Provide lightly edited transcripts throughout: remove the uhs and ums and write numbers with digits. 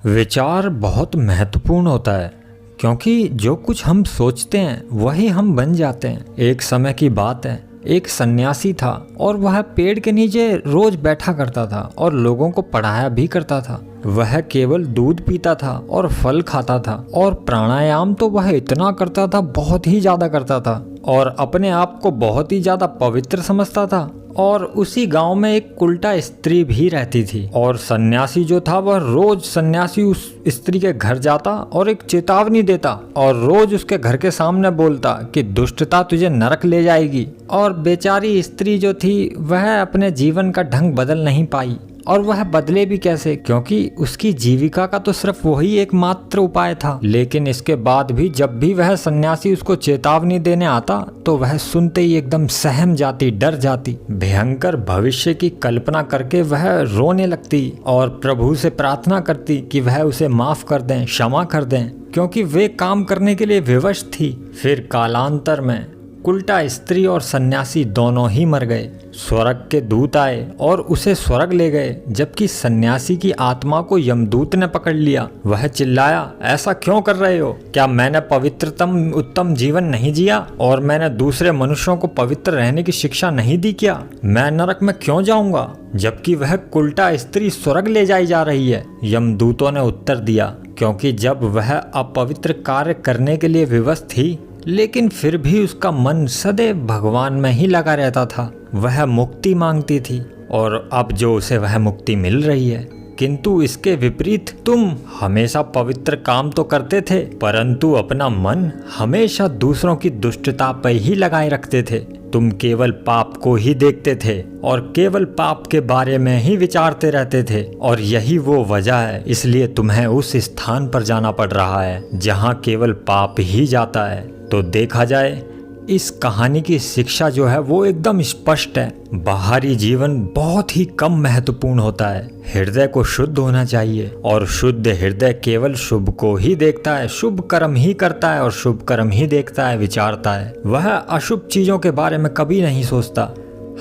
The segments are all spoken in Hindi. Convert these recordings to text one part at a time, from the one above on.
विचार बहुत महत्वपूर्ण होता है क्योंकि जो कुछ हम सोचते हैं वही हम बन जाते हैं। एक समय की बात है, एक सन्यासी था और वह पेड़ के नीचे रोज बैठा करता था और लोगों को पढ़ाया भी करता था। वह केवल दूध पीता था और फल खाता था और प्राणायाम तो वह इतना करता था, बहुत ही ज्यादा करता था और अपने आप को बहुत ही ज्यादा पवित्र समझता था। और उसी गांव में एक उल्टा स्त्री भी रहती थी और सन्यासी जो था वह रोज सन्यासी उस स्त्री के घर जाता और एक चेतावनी देता और रोज उसके घर के सामने बोलता कि दुष्टता तुझे नरक ले जाएगी। और बेचारी स्त्री जो थी वह अपने जीवन का ढंग बदल नहीं पाई और वह बदले भी कैसे, क्योंकि उसकी जीविका का तो सिर्फ वही एकमात्र उपाय था। लेकिन इसके बाद भी जब भी वह सन्यासी उसको चेतावनी देने आता तो वह सुनते ही एकदम सहम जाती, डर जाती। भयंकर भविष्य की कल्पना करके वह रोने लगती और प्रभु से प्रार्थना करती कि वह उसे माफ कर दें, क्षमा कर दें, क्योंकि वे काम करने के लिए विवश थी। फिर कालांतर में उल्टा स्त्री और सन्यासी दोनों ही मर गए। स्वर्ग के दूत आए और उसे स्वर्ग ले गए, जबकि सन्यासी की आत्मा को यमदूत ने पकड़ लिया। वह चिल्लाया, ऐसा क्यों कर रहे हो? क्या मैंने पवित्रतम उत्तम जीवन नहीं जिया और मैंने दूसरे मनुष्यों को पवित्र रहने की शिक्षा नहीं दी क्या? मैं नरक में क्यों जाऊंगा जबकि वह उल्टा स्त्री स्वर्ग ले जाई जा रही है? यमदूतों ने उत्तर दिया, क्योंकि जब वह अपवित्र कार्य करने के लिए विवश थी लेकिन फिर भी उसका मन सदैव भगवान में ही लगा रहता था। वह मुक्ति मांगती थी और अब जो उसे वह मुक्ति मिल रही है। किंतु इसके विपरीत तुम हमेशा पवित्र काम तो करते थे, परंतु अपना मन हमेशा दूसरों की दुष्टता पर ही लगाए रखते थे। तुम केवल पाप को ही देखते थे और केवल पाप के बारे में ही विचारते रहते थे और यही वो वजह है, इसलिए तुम्हें उस स्थान पर जाना पड़ रहा है जहाँ केवल पाप ही जाता है। तो देखा जाए इस कहानी की शिक्षा जो है वो एकदम स्पष्ट है। बाहरी जीवन बहुत ही कम महत्वपूर्ण होता है, हृदय को शुद्ध होना चाहिए और शुद्ध हृदय केवल शुभ को ही देखता है, शुभ कर्म ही करता है और शुभ कर्म ही देखता है, विचारता है। वह अशुभ चीजों के बारे में कभी नहीं सोचता।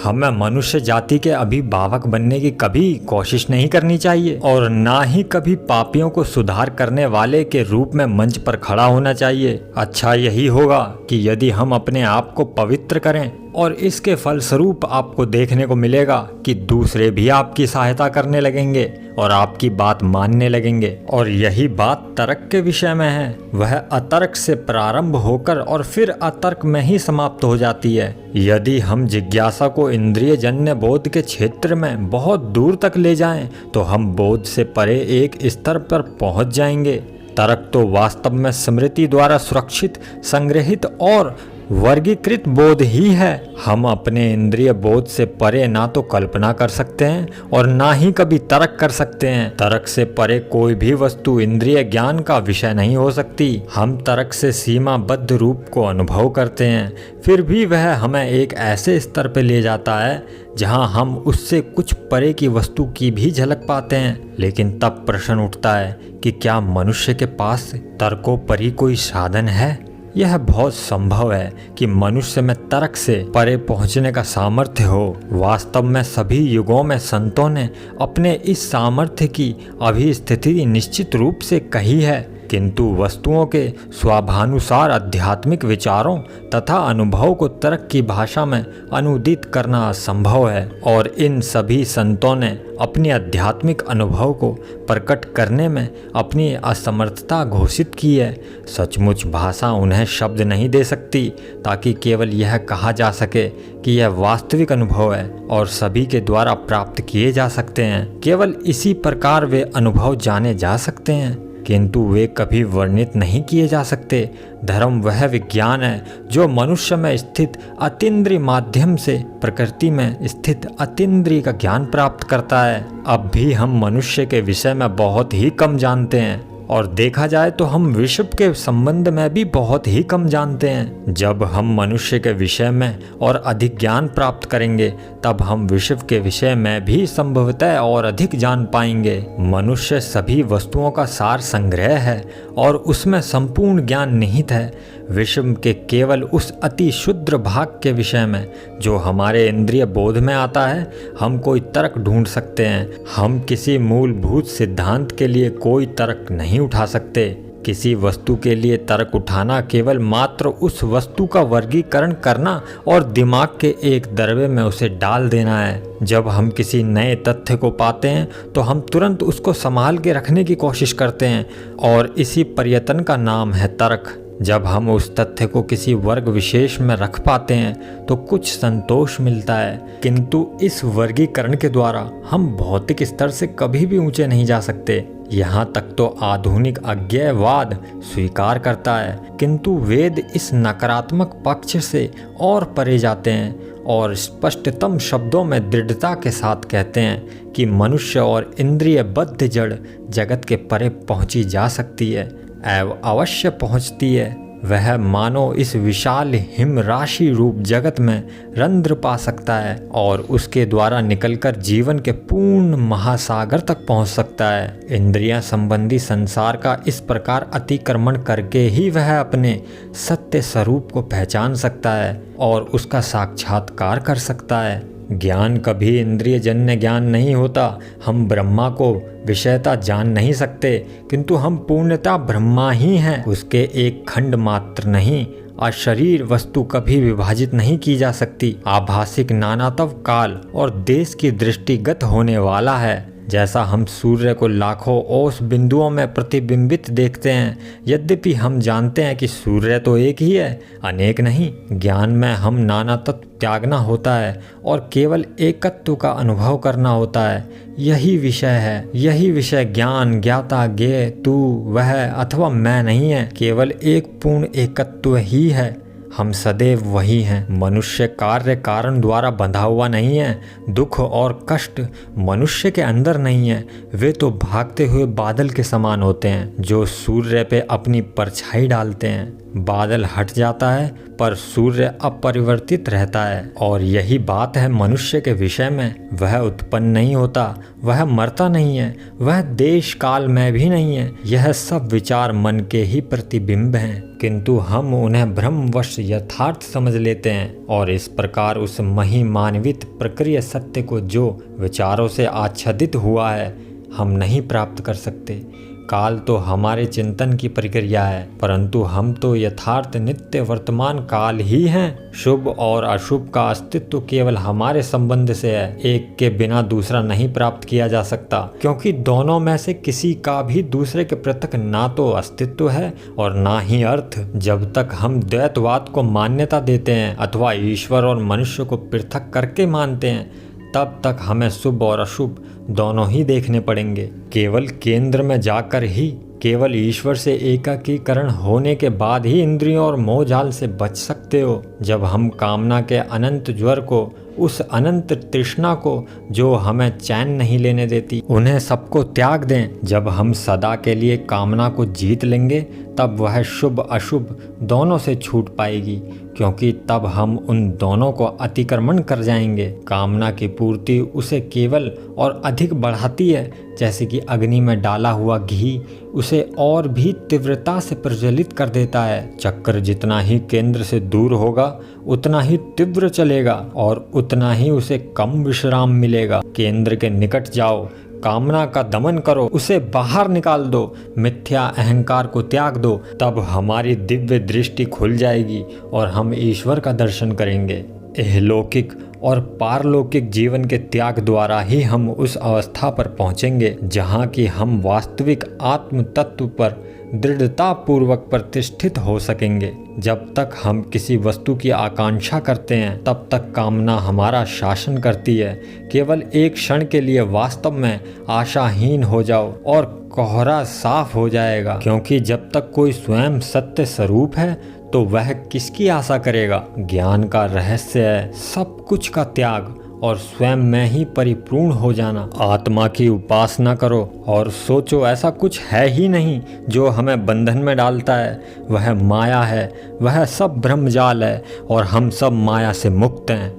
हमें मनुष्य जाति के अभिभावक बनने की कभी कोशिश नहीं करनी चाहिए और ना ही कभी पापियों को सुधार करने वाले के रूप में मंच पर खड़ा होना चाहिए। अच्छा यही होगा कि यदि हम अपने आप को पवित्र करें और इसके फलस्वरूप आपको देखने को मिलेगा कि दूसरे भी आपकी सहायता करने लगेंगे और आपकी बात मानने लगेंगे। और यही बात तर्क के विषय में है। वह अतर्क से प्रारंभ होकर और फिर अतर्क में ही समाप्त हो जाती है। यदि हम जिज्ञासा को इंद्रिय जन्य बोध के क्षेत्र में बहुत दूर तक ले जाएं, तो हम बोध से परे एक स्तर पर पहुंच जाएंगे। तर्क तो वास्तव में स्मृति द्वारा सुरक्षित, संग्रहित और वर्गीकृत बोध ही है। हम अपने इंद्रिय बोध से परे ना तो कल्पना कर सकते हैं और ना ही कभी तर्क कर सकते हैं। तर्क से परे कोई भी वस्तु इंद्रिय ज्ञान का विषय नहीं हो सकती। हम तर्क से सीमाबद्ध रूप को अनुभव करते हैं, फिर भी वह हमें एक ऐसे स्तर पर ले जाता है जहां हम उससे कुछ परे की वस्तु की भी झलक पाते हैं। लेकिन तब प्रश्न उठता है कि क्या मनुष्य के पास तर्कोपरि कोई साधन है? यह बहुत संभव है कि मनुष्य में तर्क से परे पहुंचने का सामर्थ्य हो। वास्तव में सभी युगों में संतों ने अपने इस सामर्थ्य की अभिस्थिति निश्चित रूप से कही है, किंतु वस्तुओं के स्वाभानुसार आध्यात्मिक विचारों तथा अनुभव को तर्क की भाषा में अनुदित करना असंभव है। और इन सभी संतों ने अपनी आध्यात्मिक अनुभव को प्रकट करने में अपनी असमर्थता घोषित की है। सचमुच भाषा उन्हें शब्द नहीं दे सकती ताकि केवल यह कहा जा सके कि यह वास्तविक अनुभव है और सभी के द्वारा प्राप्त किए जा सकते हैं। केवल इसी प्रकार वे अनुभव जाने जा सकते हैं, किंतु वे कभी वर्णित नहीं किए जा सकते। धर्म वह विज्ञान है जो मनुष्य में स्थित अतीन्द्रिय माध्यम से प्रकृति में स्थित अतीन्द्रिय का ज्ञान प्राप्त करता है। अब भी हम मनुष्य के विषय में बहुत ही कम जानते हैं और देखा जाए तो हम विश्व के संबंध में भी बहुत ही कम जानते हैं। जब हम मनुष्य के विषय में और अधिक ज्ञान प्राप्त करेंगे तब हम विश्व के विषय में भी संभवतः और अधिक जान पाएंगे। मनुष्य सभी वस्तुओं का सार संग्रह है और उसमें संपूर्ण ज्ञान निहित है। विश्व के केवल उस अति शुद्र भाग के विषय में जो हमारे इंद्रिय बोध में आता है हम कोई तर्क ढूंढ सकते हैं। हम किसी मूलभूत सिद्धांत के लिए कोई तर्क नहीं उठा सकते। किसी वस्तु के लिए तर्क उठाना केवल मात्र उस वस्तु का वर्गीकरण करना और दिमाग के एक दरवे में उसे डाल देना है। जब हम किसी नए तथ्य को पाते हैं तो हम तुरंत उसको संभाल के रखने की कोशिश करते हैं और इसी प्रयत्न का नाम है तर्क। जब हम उस तथ्य को किसी वर्ग विशेष में रख पाते हैं तो कुछ संतोष मिलता है, किंतु इस वर्गीकरण के द्वारा हम भौतिक स्तर से कभी भी ऊंचे नहीं जा सकते। यहाँ तक तो आधुनिक अज्ञेयवाद स्वीकार करता है, किंतु वेद इस नकारात्मक पक्ष से और परे जाते हैं और स्पष्टतम शब्दों में दृढ़ता के साथ कहते हैं कि मनुष्य और इंद्रियबद्ध जड़ जगत के परे पहुंची जा सकती है एवं अवश्य पहुंचती है। वह मानो इस विशाल हिमराशि रूप जगत में रंध्र पा सकता है और उसके द्वारा निकलकर जीवन के पूर्ण महासागर तक पहुंच सकता है। इंद्रियां संबंधी संसार का इस प्रकार अतिक्रमण करके ही वह अपने सत्य स्वरूप को पहचान सकता है और उसका साक्षात्कार कर सकता है। ज्ञान कभी इंद्रिय जन्य ज्ञान नहीं होता। हम ब्रह्मा को विषयता जान नहीं सकते, किंतु हम पूर्णतः ब्रह्मा ही हैं। उसके एक खंड मात्र नहीं, अशरीर वस्तु कभी विभाजित नहीं की जा सकती। आभासिक नानात्व काल और देश की दृष्टिगत होने वाला है। जैसा हम सूर्य को लाखों ओस बिंदुओं में प्रतिबिंबित देखते हैं, यद्यपि हम जानते हैं कि सूर्य तो एक ही है, अनेक नहीं। ज्ञान में हम नानात्व त्यागना होता है और केवल एकत्व का अनुभव करना होता है। यही विषय है, यही विषय ज्ञान, ज्ञाता, ज्ञेय, तू, वह अथवा मैं नहीं है, केवल एक पूर्ण एकत्व ही है। हम सदैव वही हैं। मनुष्य कार्य कारण द्वारा बंधा हुआ नहीं है। दुख और कष्ट मनुष्य के अंदर नहीं है। वे तो भागते हुए बादल के समान होते हैं जो सूर्य पे अपनी परछाई डालते हैं। बादल हट जाता है पर सूर्य अपरिवर्तित रहता है, और यही बात है मनुष्य के विषय में। वह उत्पन्न नहीं होता, वह मरता नहीं है, वह देश काल में भी नहीं है। यह सब विचार मन के ही प्रतिबिंब हैं, किंतु हम उन्हें भ्रमवश यथार्थ समझ लेते हैं और इस प्रकार उस महिमान्वित प्रक्रिया सत्य को जो विचारों से आच्छादित हुआ है हम नहीं प्राप्त कर सकते। काल तो हमारे चिंतन की प्रक्रिया है, परंतु हम तो यथार्थ नित्य वर्तमान काल ही हैं। शुभ और अशुभ का अस्तित्व केवल हमारे संबंध से है। एक के बिना दूसरा नहीं प्राप्त किया जा सकता, क्योंकि दोनों में से किसी का भी दूसरे के पृथक ना तो अस्तित्व है और ना ही अर्थ। जब तक हम द्वैतवाद को मान्यता देते हैं अथवा ईश्वर और मनुष्य को पृथक करके मानते हैं, तब तक हमें शुभ और अशुभ दोनों ही देखने पड़ेंगे। केवल केंद्र में जाकर ही, केवल ईश्वर से एकाकीकरण होने के बाद ही इंद्रियों और मोहजाल से बच सकते हो। जब हम कामना के अनंत ज्वर को, उस अनंत तृष्णा को जो हमें चैन नहीं लेने देती, उन्हें सबको त्याग दें। जब हम सदा के लिए कामना को जीत लेंगे तब वह शुभ अशुभ दोनों से छूट पाएगी, क्योंकि तब हम उन दोनों को अतिक्रमण कर जाएंगे। कामना की पूर्ति उसे केवल और अधिक बढ़ाती है, जैसे कि अग्नि में डाला हुआ घी उसे और भी तीव्रता से प्रज्वलित कर देता है। चक्र जितना ही केंद्र से दूर होगा उतना ही तीव्र चलेगा और उतना ही उसे कम विश्राम मिलेगा। केंद्र के निकट जाओ, कामना का दमन करो, उसे बाहर निकाल दो, मिथ्या अहंकार को त्याग दो, तब हमारी दिव्य दृष्टि खुल जाएगी और हम ईश्वर का दर्शन करेंगे। इहलौकिक और पारलौकिक जीवन के त्याग द्वारा ही हम उस अवस्था पर पहुंचेंगे जहां कि हम वास्तविक आत्म तत्व पर दृढ़ता पूर्वक प्रतिष्ठित हो सकेंगे। जब तक हम किसी वस्तु की आकांक्षा करते हैं तब तक कामना हमारा शासन करती है। केवल एक क्षण के लिए वास्तव में आशाहीन हो जाओ और कोहरा साफ हो जाएगा, क्योंकि जब तक कोई स्वयं सत्य स्वरूप है तो वह किसकी आशा करेगा। ज्ञान का रहस्य है सब कुछ का त्याग और स्वयं में ही परिपूर्ण हो जाना। आत्मा की उपासना करो और सोचो ऐसा कुछ है ही नहीं जो हमें बंधन में डालता है। वह माया है, वह सब ब्रह्मजाल है और हम सब माया से मुक्त हैं।